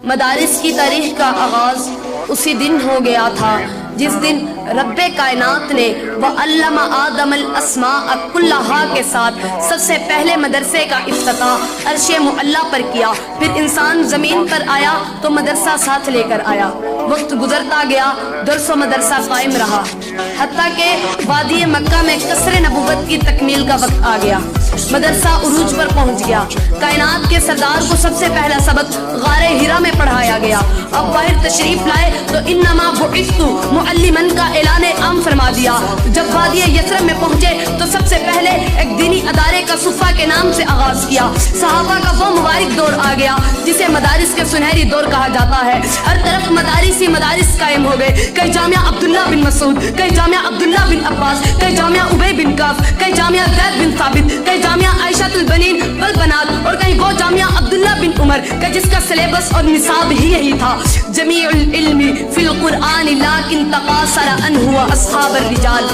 مدارس کی تاریخ کا آغاز اسی دن ہو گیا تھا جس دن رب کائنات نے وَعَلَّمَ آدَمَ الْأَسْمَاءَ كُلَّهَا کے ساتھ سب سے پہلے مدرسے کا افتتاح عرش معلیٰ پر کیا۔ پھر انسان زمین پر آیا تو مدرسہ ساتھ لے کر آیا۔ وقت گزرتا گیا، درس و مدرسہ قائم رہا، حتیٰ کہ وادی مکہ میں قصر نبوت کی تکمیل کا وقت آ گیا۔ مدرسہ عروج پر پہنچ گیا۔ کائنات کے سردار کو سب سے پہلا سبق غار ہرا میں پڑھایا گیا۔ اب باہر تشریف لائے تو انما بعثت معلمن کا اعلان عام فرما دیا۔ جب وادی یثرب میں پہنچے تو سب سے پہلے ایک دینی ادارے کا صفہ کے نام سے آغاز کیا۔ صحابہ کا وہ مبارک دور آ گیا جسے مدارس کے سنہری دور کہا جاتا ہے۔ ہر طرف مدارس ہی مدارس قائم ہو گئے، کئی جامعہ عبداللہ بن مسعود، کئی جامعہ عبداللہ بن عباس، کئی جامعہ ابی بن کعب، کئی جامعہ زید بن ثابت، کئی جامعہ عائشہ البنین والبنات، اور کہیں وہ جامعہ عبداللہ بن عمر کہ جس کا سلیبس اور نصاب ہی یہی تھا، جمیع العلم فی القرآن لیکن تقاصر عنہ اصحاب الرجال۔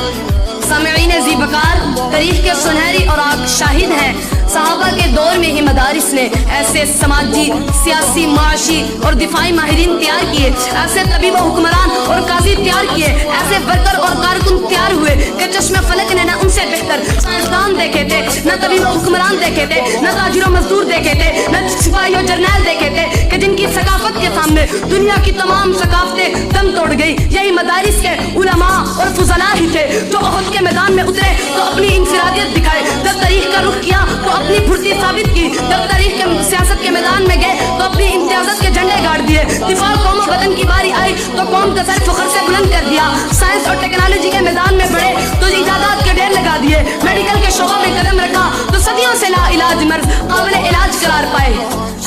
سامعین ذی وقار، تاریخ کے سنہری اور آپ شاہد ہیں، صحابہ کے دور میں ہی مدارس نے ایسے سماجی، سیاسی، معاشی اور دفاعی ماہرین تیار کیے، ایسے طبیب و حکمران اور قاضی تیار کیے، ایسے ورکر اور کارکن تیار ہوئے کہ چشم فلک نے نہ ان سے بہتر سائنسدان دیکھے تھے، نہ طبیب و حکمران دیکھے تھے، نہ تاجر و مزدور دیکھے تھے، نہ سپاہی و جرنیل دیکھے تھے، کہ جن کی ثقافت کے سامنے دنیا کی تمام ثقافتیں دم توڑ گئی۔ یہی مدارس کے علماء اور فضلاء ہی تھے جو احد کے میدان میں اترے تو اپنی انفرادیت دکھائے، جب تاریخ کا رخ کیا تو اپنی پھرتی ثابت کی، جب تاریخ کے سیاست کے میدان میں گئے تو اپنی امتیازت کے جھنڈے گاڑ دیے، دفاع قوم و وطن کی باری آئی تو قوم کا سر فخر سے بلند کر دیا، سائنس اور ٹیکنالوجی کے میدان میں بڑھے تو ایجادات کے ڈھیر لگا دیے، میڈیکل کے شعبہ میں قدم رکھا تو صدیوں سے لا علاج مرض قابل علاج قرار پائے۔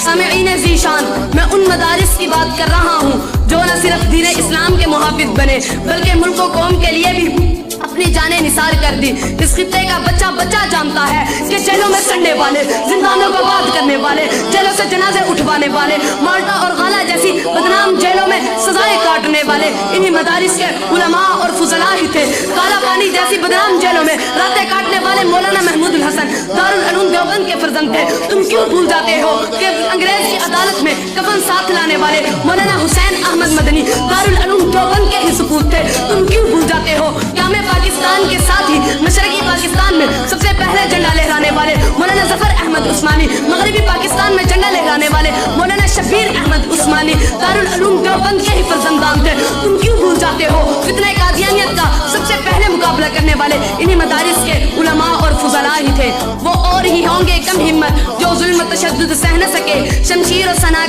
سامعین ذی شان، میں ان مدارس کی بات کر رہا ہوں جو نہ صرف دین اسلام کے محافظ بنے بلکہ ملک و قوم کے لیے بھی اپنی جانیں نثار کر دی۔ اس خطے کا بچہ بچہ جانتا ہے کہ جیلوں میں سڑنے والے، زندانوں کو آباد کرنے والے، جیلوں سے جنازے اٹھوانے والے، مالٹا اور غالہ جیسی بدنام جیلوں میں سزائیں کاٹنے والے انہی مدارس کے علماء اور فضلاء ہی تھے۔ کالا پانی جیسی بدنام جیلوں میں راتیں کاٹنے والے مولانا محمود الحسن دارالعلوم دیوبند کے فرزند تھے۔ تم کیوں بھول جاتے ہو کہ انگریز کی عدالت میں کفن ساتھ لانے والے مولانا حسین احمد مدنی دارالعلوم دیوبند کے ہی سپوت تھے؟ تم کیوں بھول جاتے ہو کہ ہمیں پاکستان کے ساتھ ہی مشرقی پاکستان میں سب سے پہلے جھنڈا لہرانے والے مولانا ظفر احمد عثمانی، مغربی پاکستان میں جھنڈا لہرانے والے مولانا شبیر احمد عثمانی دارالعلوم دیوبند کے ہی فرزندان تھے؟ تم کیوں بھول جاتے ہو فتنہ قادیانیت کا سب سے پہلے مقابلہ کرنے والے انہی مدارس کے علماء اور فضلاء ہی تھے؟ وہ اور ہی ہوں گے کم ہمت جو ظلم و تشدد سہ نہ سکے، شمشیر و سنا